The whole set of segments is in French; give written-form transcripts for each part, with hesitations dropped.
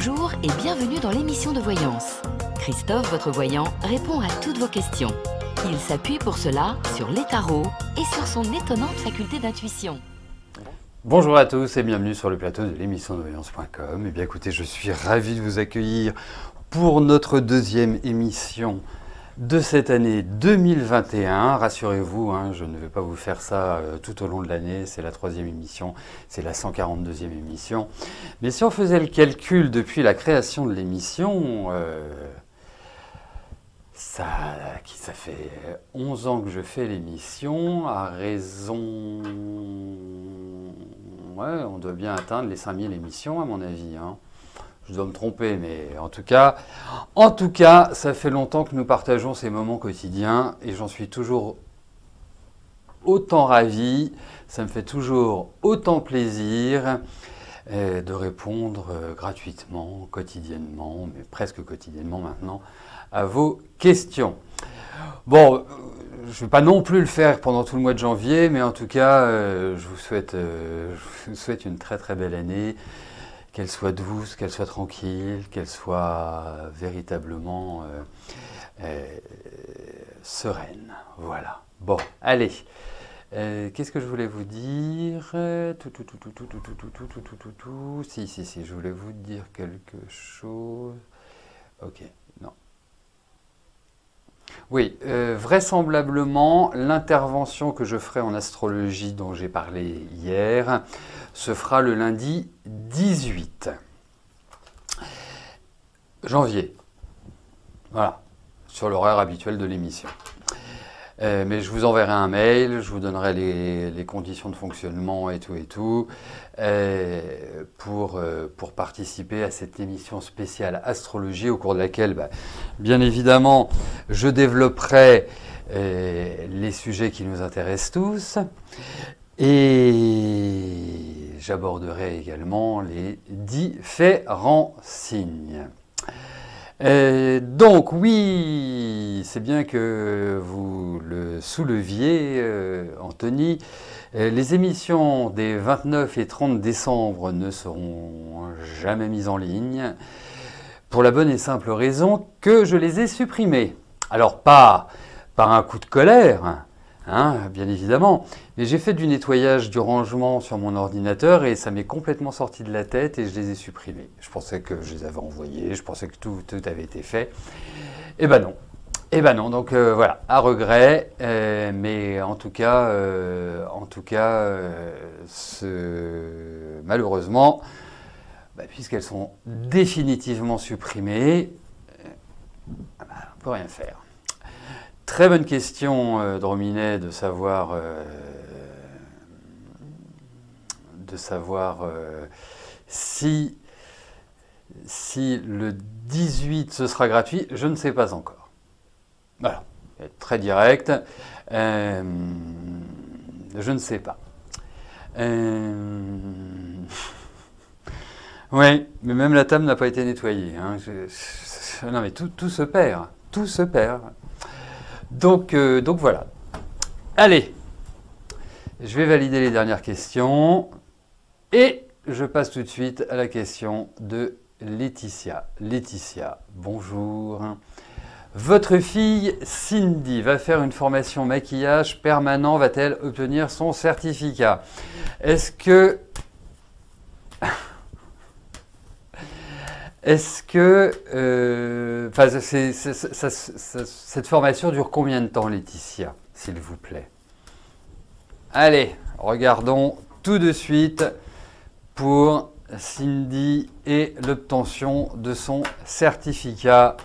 Bonjour et bienvenue dans l'émission de voyance. Christophe, votre voyant, répond à toutes vos questions. Il s'appuie pour cela sur les tarots et sur son étonnante faculté d'intuition. Bonjour à tous et bienvenue sur le plateau de l'émission de voyance.com. Eh bien écoutez, je suis ravi de vous accueillir pour notre deuxième émission de cette année 2021. Rassurez-vous, je ne vais pas vous faire ça tout au long de l'année, c'est la troisième émission, c'est la 142e émission. Mais si on faisait le calcul depuis la création de l'émission, ça fait 11 ans que je fais l'émission, à raison... Ouais, on doit bien atteindre les 5000 émissions à mon avis. Je dois me tromper, mais en tout cas, ça fait longtemps que nous partageons ces moments quotidiens et j'en suis toujours autant ravi. Ça me fait toujours autant plaisir de répondre gratuitement, quotidiennement, mais presque quotidiennement maintenant, à vos questions. Bon, je ne vais pas non plus le faire pendant tout le mois de janvier, mais en tout cas, je vous souhaite une très très belle année. Qu'elle soit douce, qu'elle soit tranquille, qu'elle soit véritablement sereine. Voilà. Bon, allez. Qu'est-ce que je voulais vous dire? Si, je voulais vous dire quelque chose. Ok, non. Oui, vraisemblablement, l'intervention que je ferai en astrologie dont j'ai parlé hier se fera le lundi 18 janvier. Voilà, sur l'horaire habituel de l'émission. Mais je vous enverrai un mail, je vous donnerai les conditions de fonctionnement et tout, pour participer à cette émission spéciale astrologie au cours de laquelle, bien évidemment, je développerai les sujets qui nous intéressent tous et j'aborderai également les différents signes. Donc oui, c'est bien que vous le souleviez, Anthony. Les émissions des 29 et 30 décembre ne seront jamais mises en ligne pour la bonne et simple raison que je les ai supprimées. Alors pas par un coup de colère, bien évidemment, mais j'ai fait du nettoyage, du rangement sur mon ordinateur et ça m'est complètement sorti de la tête et je les ai supprimés. Je pensais que je les avais envoyés, je pensais que tout avait été fait. Eh ben non. Donc voilà, à regret, mais en tout cas, malheureusement, puisqu'elles sont définitivement supprimées, on ne peut rien faire. Très bonne question, Drominet, de savoir si le 18 ce sera gratuit. Je ne sais pas encore. Voilà, très direct. Je ne sais pas. Oui, mais même la table n'a pas été nettoyée. Non, mais tout se perd. Tout se perd. Donc voilà. Allez, je vais valider les dernières questions et je passe tout de suite à la question de Laetitia. Laetitia, bonjour. Votre fille Cindy va faire une formation maquillage permanent. Va-t-elle obtenir son certificat? Est-ce que cette formation dure combien de temps, Laetitia, s'il vous plaît? Allez, regardons tout de suite pour Cindy et l'obtention de son certificat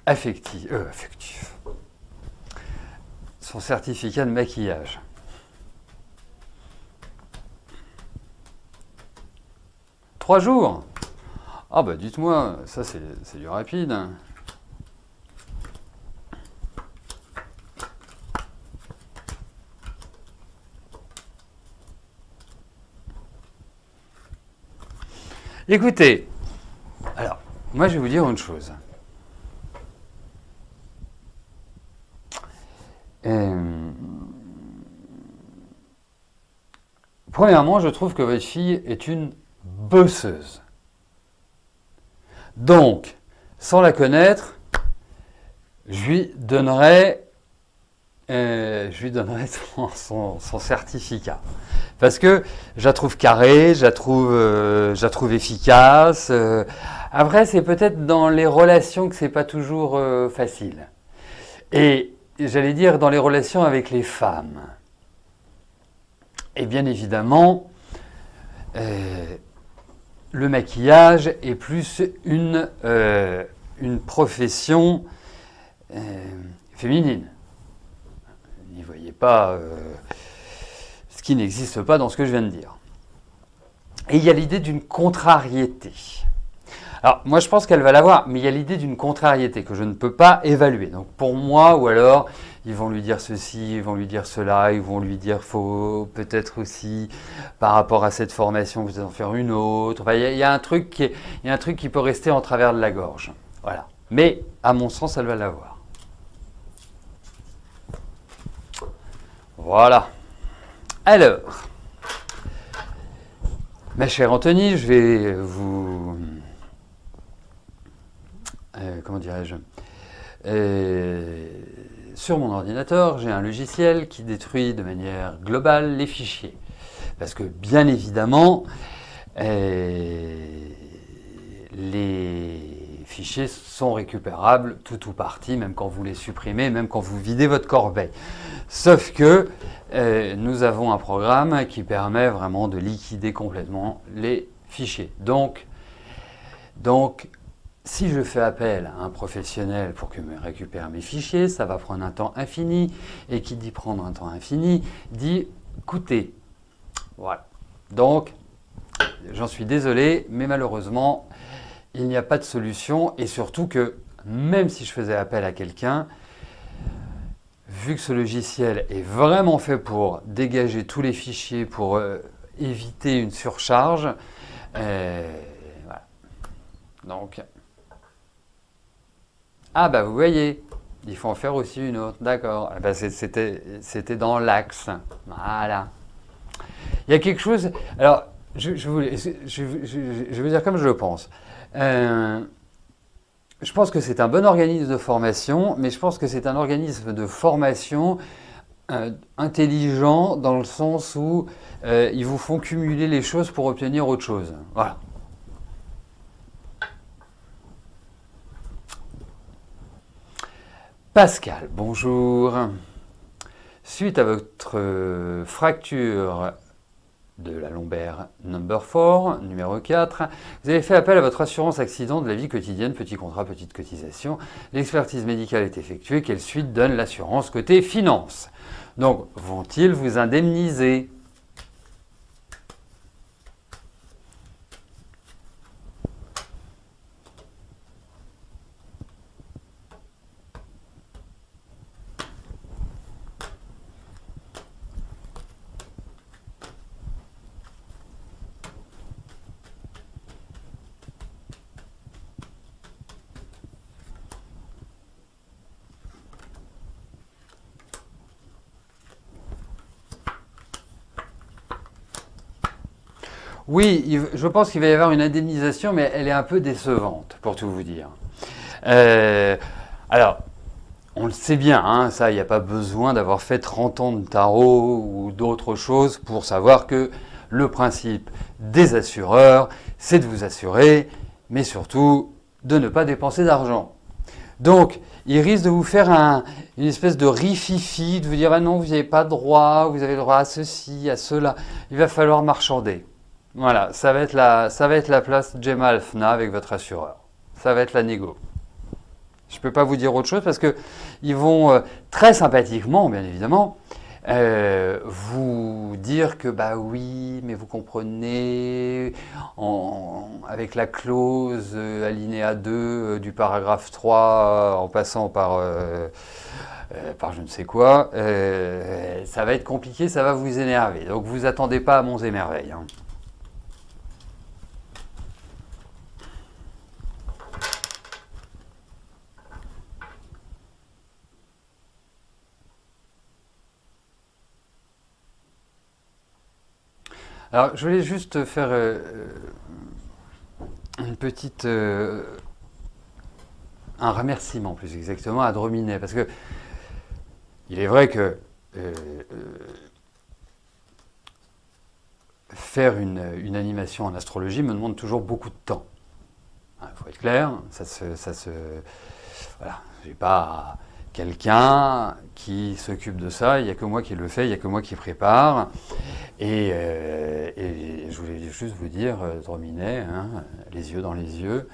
affectif. Son certificat de maquillage. 3 jours. Ah dites-moi, ça c'est du rapide. Écoutez, alors, moi je vais vous dire une chose. Premièrement, je trouve que votre fille est une bosseuse. Donc, sans la connaître, je lui donnerais son certificat. Parce que je la trouve carrée, je la trouve efficace. Après, c'est peut-être dans les relations que c'est pas toujours facile. Et j'allais dire dans les relations avec les femmes. Et bien évidemment, le maquillage est plus une profession féminine. N'y voyez pas ce qui n'existe pas dans ce que je viens de dire. Et il y a l'idée d'une contrariété. Alors, moi, je pense qu'elle va l'avoir, mais il y a l'idée d'une contrariété que je ne peux pas évaluer. Donc, pour moi, ou alors, ils vont lui dire ceci, ils vont lui dire cela, ils vont lui dire faut peut-être aussi, par rapport à cette formation, vous allez en faire une autre. Enfin, il y a un truc qui peut rester en travers de la gorge. Voilà. Mais, à mon sens, elle va l'avoir. Voilà. Alors, ma chère Anthony, je vais vous... comment dirais-je sur mon ordinateur, j'ai un logiciel qui détruit de manière globale les fichiers. Parce que, bien évidemment, les fichiers sont récupérables tout ou partie, même quand vous les supprimez, même quand vous videz votre corbeille. Sauf que nous avons un programme qui permet vraiment de liquider complètement les fichiers. Donc si je fais appel à un professionnel pour qu'il me récupère mes fichiers, ça va prendre un temps infini. Et qui dit prendre un temps infini, dit coûter. Voilà. Donc, j'en suis désolé, mais malheureusement, il n'y a pas de solution. Et surtout que, même si je faisais appel à quelqu'un, vu que ce logiciel est vraiment fait pour dégager tous les fichiers, pour éviter une surcharge, voilà. Donc... Ah bah vous voyez, il faut en faire aussi une autre, d'accord. Ah bah c'était dans l'axe, voilà. Il y a quelque chose, alors je vais vous dire comme je le pense. Je pense que c'est un bon organisme de formation, mais je pense que c'est un organisme de formation intelligent dans le sens où ils vous font cumuler les choses pour obtenir autre chose. Voilà. Pascal, bonjour. Suite à votre fracture de la lombaire number 4, numéro 4, vous avez fait appel à votre assurance accident de la vie quotidienne, petit contrat, petite cotisation. L'expertise médicale est effectuée. Quelle suite donne l'assurance côté finance? Donc, vont-ils vous indemniser? Oui, je pense qu'il va y avoir une indemnisation, mais elle est un peu décevante, pour tout vous dire. Alors, on le sait bien, hein, ça, il n'y a pas besoin d'avoir fait 30 ans de tarot ou d'autres choses pour savoir que le principe des assureurs, c'est de vous assurer, mais surtout de ne pas dépenser d'argent. Donc, il risque de vous faire une espèce de rififi, de vous dire « Ah non, vous n'avez pas droit, vous avez le droit à ceci, à cela ». Il va falloir marchander. Voilà, ça va être la place Jemal Fna avec votre assureur. Ça va être la négo. Je ne peux pas vous dire autre chose parce qu'ils vont très sympathiquement, bien évidemment, vous dire que bah oui, mais vous comprenez, avec la clause alinéa 2 du paragraphe 3 en passant par je ne sais quoi, ça va être compliqué, ça va vous énerver. Donc vous attendez pas à monts et merveilles. Hein. Alors, je voulais juste faire une petite un remerciement plus exactement à Drominet, parce que il est vrai que faire une animation en astrologie me demande toujours beaucoup de temps. Il faut être clair, voilà, j'ai pas quelqu'un qui s'occupe de ça, il n'y a que moi qui le fais, il n'y a que moi qui prépare. Et je voulais juste vous dire, Drominet, hein, les yeux dans les yeux,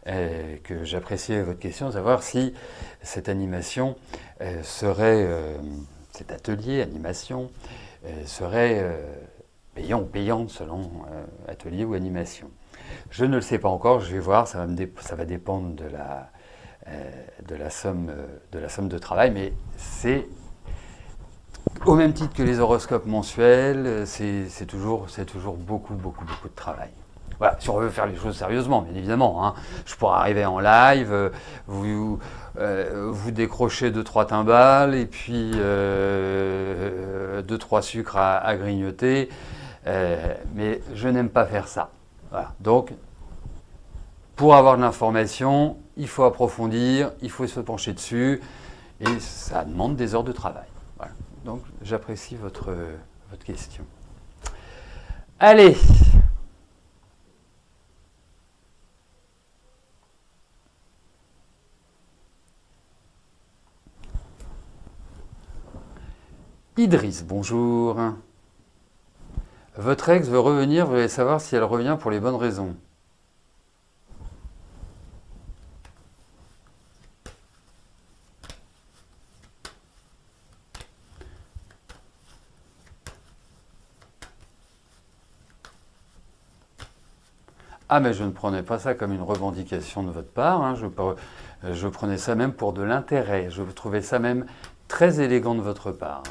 que j'appréciais votre question, savoir si cette animation cet atelier animation, serait payant ou payante selon atelier ou animation. Je ne le sais pas encore, je vais voir, ça va dépendre de la somme de travail, mais c'est au même titre que les horoscopes mensuels, c'est toujours beaucoup de travail. Voilà, si on veut faire les choses sérieusement, bien évidemment. Hein. Je pourrais arriver en live, vous décrochez 2-3 timbales et puis 2-3 sucres à grignoter. Mais je n'aime pas faire ça. Voilà. Donc, pour avoir de l'information, il faut approfondir, il faut se pencher dessus, et ça demande des heures de travail. Voilà. Donc, j'apprécie votre question. Allez! Idriss, bonjour. Votre ex veut revenir, vous voulez savoir si elle revient pour les bonnes raisons. Ah, mais je ne prenais pas ça comme une revendication de votre part, hein. Je prenais ça même pour de l'intérêt. Je trouvais ça même très élégant de votre part.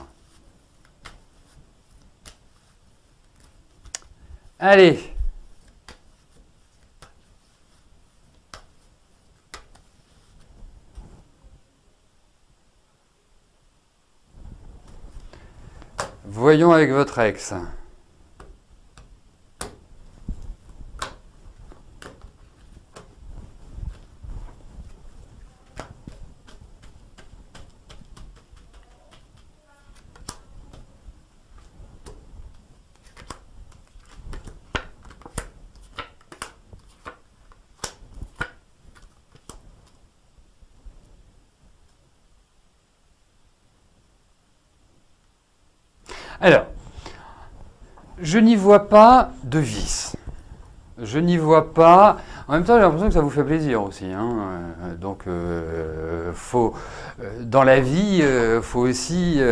Allez. Voyons avec votre ex. Alors, je n'y vois pas de vice. Je n'y vois pas... En même temps, j'ai l'impression que ça vous fait plaisir aussi. Hein. Donc, dans la vie, il faut aussi...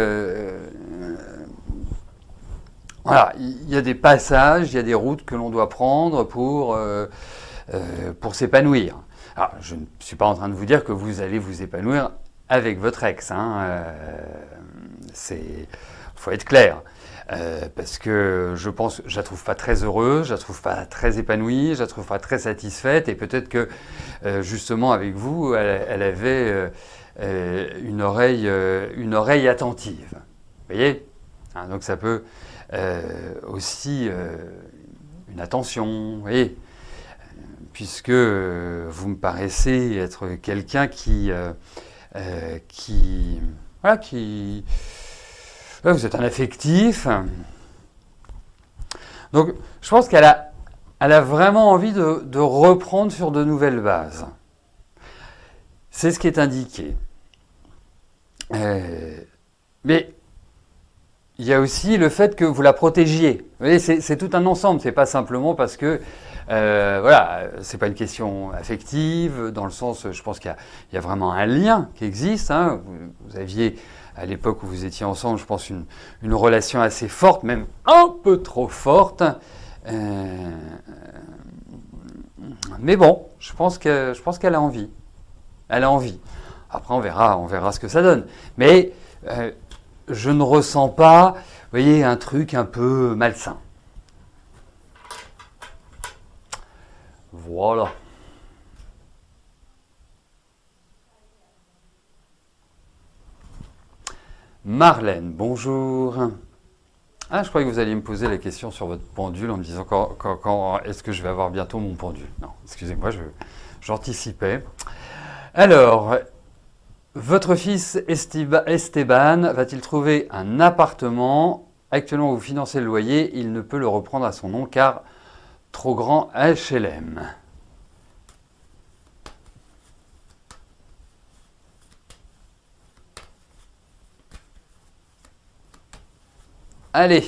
voilà, il y a des passages, il y a des routes que l'on doit prendre pour s'épanouir. Alors, je ne suis pas en train de vous dire que vous allez vous épanouir avec votre ex. Hein. Faut être clair. Parce que je la trouve pas très heureuse, je la trouve pas très épanouie, je la trouve pas très satisfaite, et peut-être que justement avec vous, elle avait une oreille attentive. Vous voyez, hein, donc ça peut aussi une attention, vous voyez, puisque vous me paraissez être quelqu'un qui là, vous êtes un affectif. Donc, je pense qu'elle a vraiment envie de reprendre sur de nouvelles bases. C'est ce qui est indiqué. Mais il y a aussi le fait que vous la protégiez. Vous voyez, c'est tout un ensemble. C'est pas simplement parce que voilà, c'est pas une question affective, dans le sens, je pense qu'il y a vraiment un lien qui existe. Hein. Vous aviez, à l'époque où vous étiez ensemble, je pense, une relation assez forte, même un peu trop forte. Mais bon, je pense qu'elle a envie. Elle a envie. Après, on verra ce que ça donne. Mais je ne ressens pas, vous voyez, un truc un peu malsain. Voilà. Marlène, bonjour. Ah, je croyais que vous alliez me poser la question sur votre pendule en me disant quand est-ce que je vais avoir bientôt mon pendule. Non, excusez-moi, j'anticipais. Alors, votre fils Esteban va-t-il trouver un appartement? Actuellement, vous financez le loyer, il ne peut le reprendre à son nom car trop grand HLM. Allez,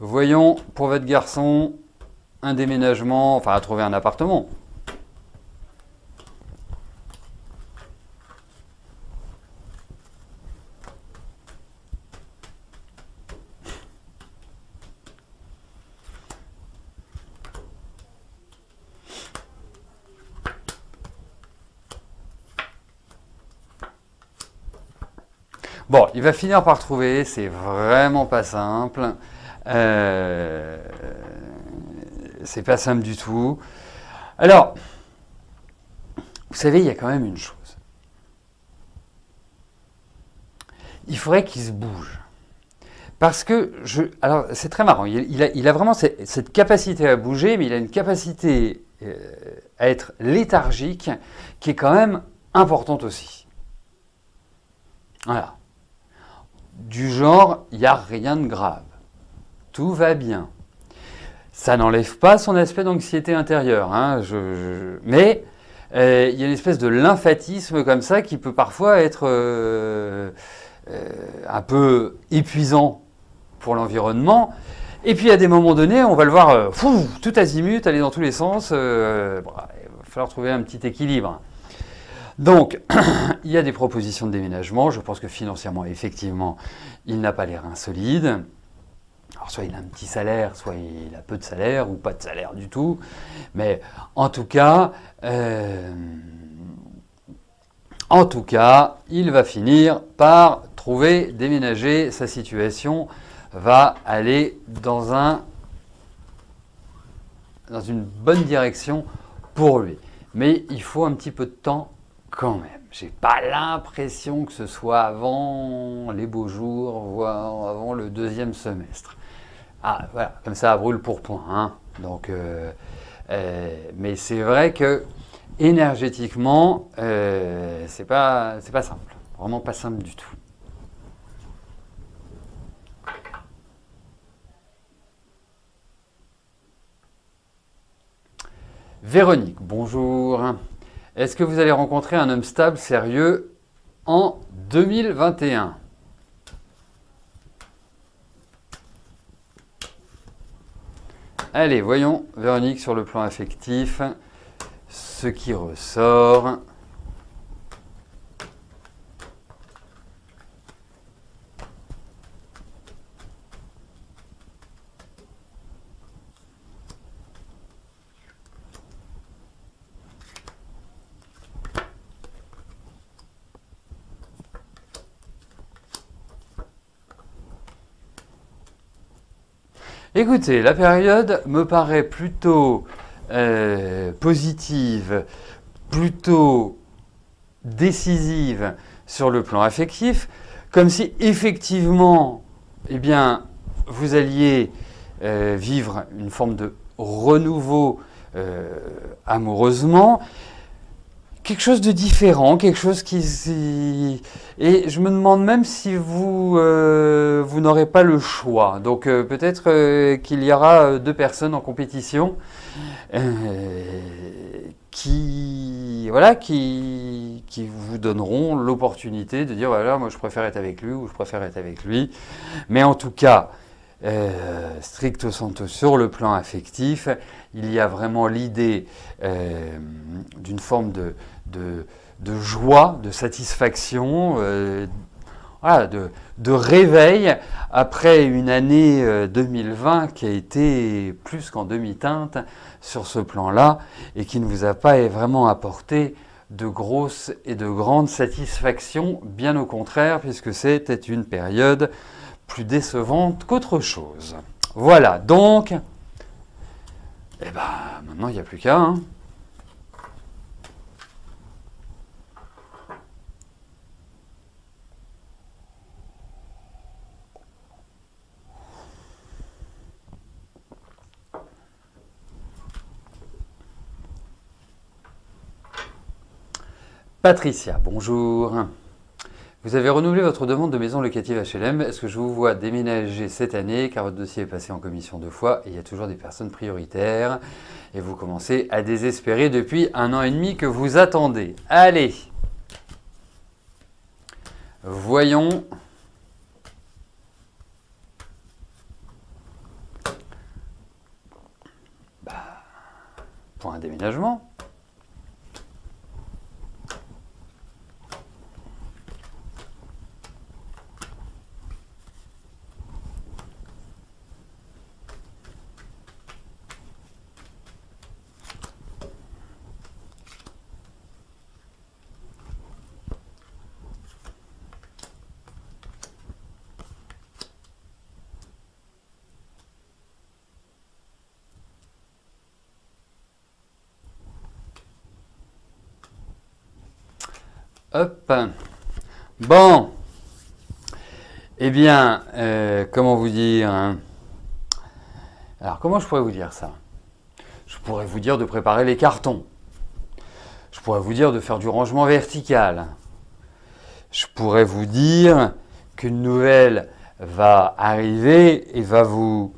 voyons pour votre garçon un déménagement, enfin à trouver un appartement. Bon, il va finir par trouver, c'est vraiment pas simple. C'est pas simple du tout. Alors, vous savez, il y a quand même une chose. Il faudrait qu'il se bouge. Parce que, alors c'est très marrant, il a vraiment cette capacité à bouger, mais il a une capacité à être léthargique qui est quand même importante aussi. Voilà. Du genre, il n'y a rien de grave. Tout va bien. Ça n'enlève pas son aspect d'anxiété intérieure. Hein, mais il y a une espèce de lymphatisme comme ça qui peut parfois être un peu épuisant pour l'environnement. Et puis à des moments donnés, on va le voir tout azimut, aller dans tous les sens. Il va falloir trouver un petit équilibre. Donc, il y a des propositions de déménagement. Je pense que financièrement, effectivement, il n'a pas les reins solides. Alors, soit il a un petit salaire, soit il a peu de salaire ou pas de salaire du tout. Mais en tout cas, il va finir par trouver, déménager. Sa situation va aller dans une bonne direction pour lui. Mais il faut un petit peu de temps quand même. J'ai pas l'impression que ce soit avant les beaux jours, voire avant le deuxième semestre. Ah, voilà, comme ça, à brûle pour point. Hein. Donc, mais c'est vrai que énergétiquement, c'est pas simple. Vraiment pas simple du tout. Véronique, bonjour. Est-ce que vous allez rencontrer un homme stable, sérieux en 2021 ? Allez, voyons, Véronique, sur le plan affectif, ce qui ressort. Écoutez, la période me paraît plutôt positive, plutôt décisive sur le plan affectif, comme si effectivement, eh bien, vous alliez vivre une forme de renouveau amoureusement, quelque chose de différent, quelque chose qui... Et je me demande même si vous n'aurez pas le choix. Donc peut-être qu'il y aura deux personnes en compétition qui vous donneront l'opportunité de dire voilà, moi je préfère être avec lui ou je préfère être avec lui. Mais en tout cas, stricto sensu sur le plan affectif, il y a vraiment l'idée d'une forme de joie, de satisfaction, de réveil après une année 2020 qui a été plus qu'en demi-teinte sur ce plan-là et qui ne vous a pas vraiment apporté de grosses et de grandes satisfactions, bien au contraire, puisque c'était une période plus décevante qu'autre chose. Voilà, donc, eh ben, maintenant il n'y a plus qu'à. Hein. Patricia, bonjour. Vous avez renouvelé votre demande de maison locative HLM. Est-ce que je vous vois déménager cette année car votre dossier est passé en commission 2 fois et il y a toujours des personnes prioritaires et vous commencez à désespérer depuis 1 an et demi que vous attendez. Allez, voyons. Pour un déménagement. Hop. Bon. Eh bien, comment vous dire, hein? Alors, comment je pourrais vous dire ça? Je pourrais vous dire de préparer les cartons. Je pourrais vous dire de faire du rangement vertical. Je pourrais vous dire qu'une nouvelle va arriver et va vous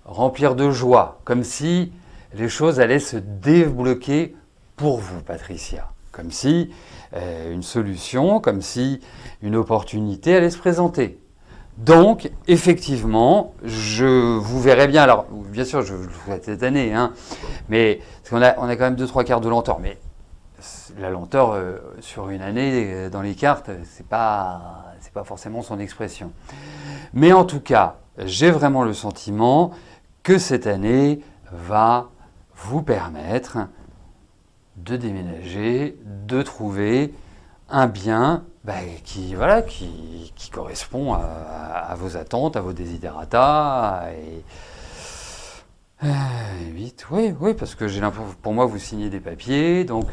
remplir de joie, comme si les choses allaient se débloquer pour vous, Patricia. Comme si une solution, comme si une opportunité allait se présenter. Donc, effectivement, je vous verrai bien. Alors, bien sûr, je le ferai cette année, hein, mais parce qu'on a quand même 2-3 quarts de lenteur. Mais la lenteur sur une année dans les cartes, c'est pas forcément son expression. Mais en tout cas, j'ai vraiment le sentiment que cette année va vous permettre de déménager, de trouver un bien qui correspond à vos attentes, à vos desiderata. Vite, oui, parce que j'ai l'impression, pour moi, vous signez des papiers, donc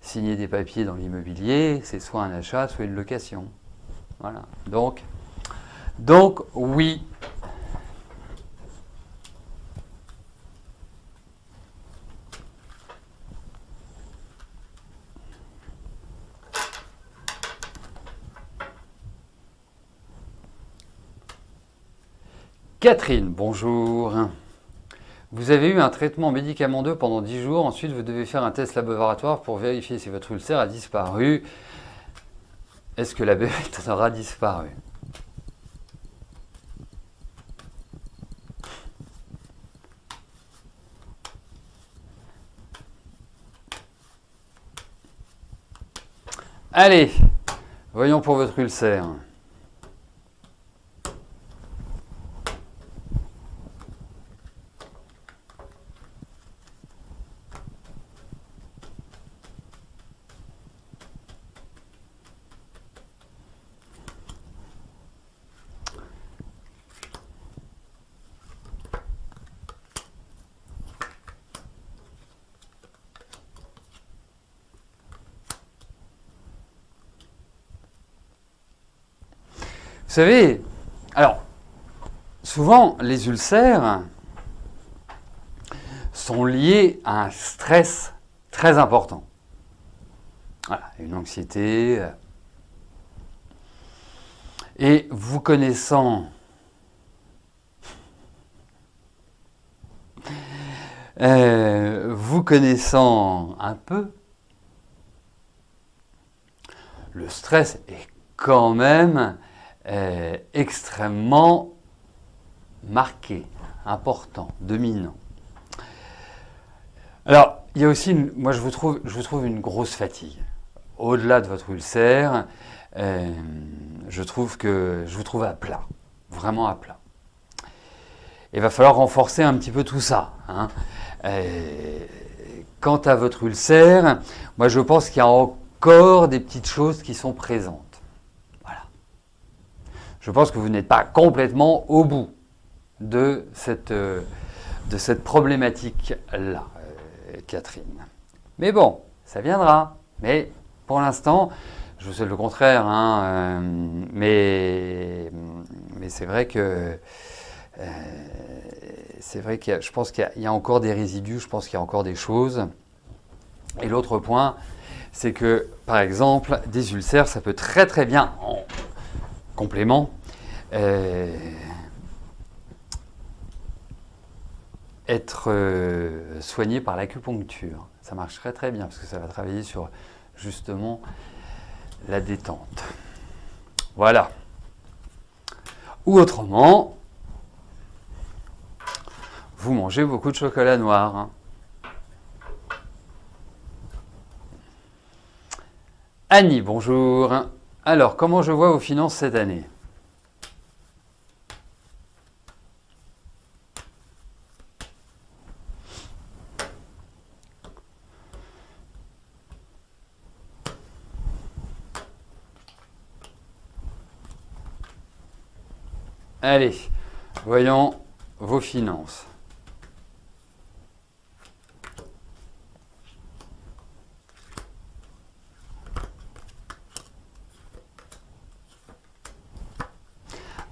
signer des papiers dans l'immobilier, c'est soit un achat, soit une location. Voilà. Donc oui. Catherine, bonjour. Vous avez eu un traitement médicamenteux pendant 10 jours. Ensuite, vous devez faire un test laboratoire pour vérifier si votre ulcère a disparu. Est-ce que la bébête aura disparu? Allez, voyons pour votre ulcère. Vous savez, alors, souvent, les ulcères sont liés à un stress très important. Voilà, une anxiété. Et vous connaissant un peu, le stress est quand même extrêmement marqué, important, dominant. Alors, il y a aussi, moi je vous trouve une grosse fatigue. Au-delà de votre ulcère, je vous trouve à plat, vraiment à plat. Il va falloir renforcer un petit peu tout ça, hein. Quant à votre ulcère, moi je pense qu'il y a encore des petites choses qui sont présentes. Je pense que vous n'êtes pas complètement au bout de cette problématique-là, Catherine. Mais bon, ça viendra. Mais pour l'instant, je vous souhaite le contraire, hein, mais c'est vrai que je pense qu'il y a encore des résidus, je pense qu'il y a encore des choses. Et l'autre point, c'est que, par exemple, des ulcères, ça peut très très bien, en complément, être soigné par l'acupuncture. Ça marche très très bien parce que ça va travailler sur justement la détente. Voilà. Ou autrement, vous mangez beaucoup de chocolat noir. Hein. Annie, bonjour. Alors, comment je vois vos finances cette année? Allez, voyons vos finances.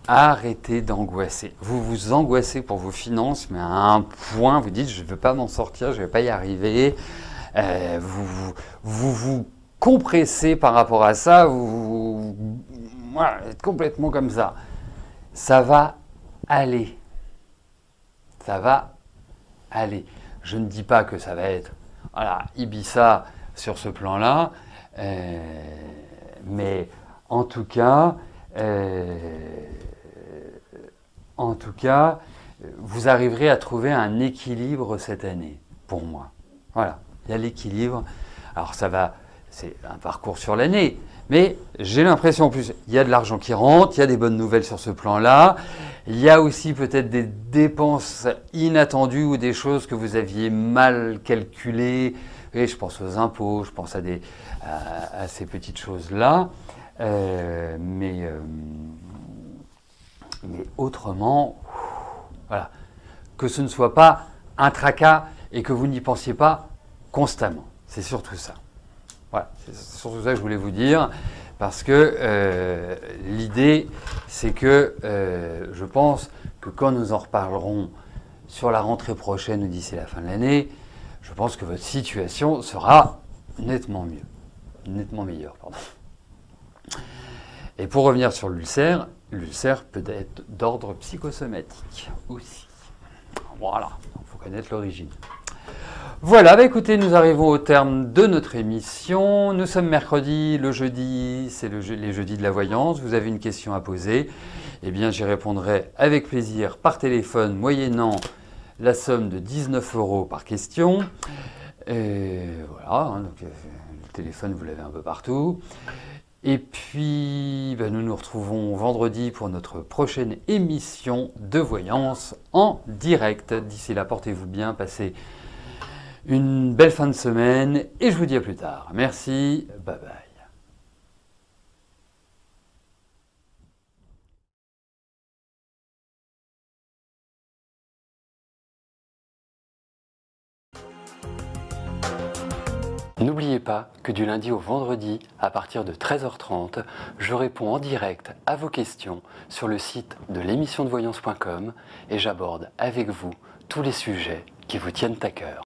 Arrêtez d'angoisser. Vous vous angoissez pour vos finances, mais à un point, vous dites, je ne veux pas m'en sortir, je ne vais pas y arriver. Vous compressez par rapport à ça, voilà, êtes complètement comme ça. Ça va aller. Ça va aller. Je ne dis pas que ça va être voilà, Ibiza sur ce plan-là, mais en tout cas, vous arriverez à trouver un équilibre cette année, pour moi. Voilà, il y a l'équilibre. Alors ça va, c'est un parcours sur l'année, mais j'ai l'impression en plus, il y a de l'argent qui rentre, il y a des bonnes nouvelles sur ce plan-là. Il y a aussi peut-être des dépenses inattendues ou des choses que vous aviez mal calculées. Et je pense aux impôts, je pense à ces petites choses-là. Mais autrement, voilà, que ce ne soit pas un tracas et que vous n'y pensiez pas constamment. C'est surtout ça. Voilà, c'est surtout ça que je voulais vous dire, parce que l'idée, c'est que je pense que quand nous en reparlerons sur la rentrée prochaine ou d'ici la fin de l'année, je pense que votre situation sera nettement mieux, nettement meilleure, pardon. Et pour revenir sur l'ulcère, l'ulcère peut être d'ordre psychosomatique aussi. Voilà, il faut connaître l'origine. Voilà, bah écoutez, nous arrivons au terme de notre émission. Nous sommes mercredi, le jeudi, c'est les jeudis de la voyance. Vous avez une question à poser, eh bien j'y répondrai avec plaisir par téléphone, moyennant la somme de 19 € par question. Et voilà, hein, donc, le téléphone, vous l'avez un peu partout. Et puis, ben, nous nous retrouvons vendredi pour notre prochaine émission de voyance en direct. D'ici là, portez-vous bien, passez une belle fin de semaine et je vous dis à plus tard. Merci, bye bye. N'oubliez pas que du lundi au vendredi, à partir de 13h30, je réponds en direct à vos questions sur le site de l'émissiondevoyance.com et j'aborde avec vous tous les sujets qui vous tiennent à cœur.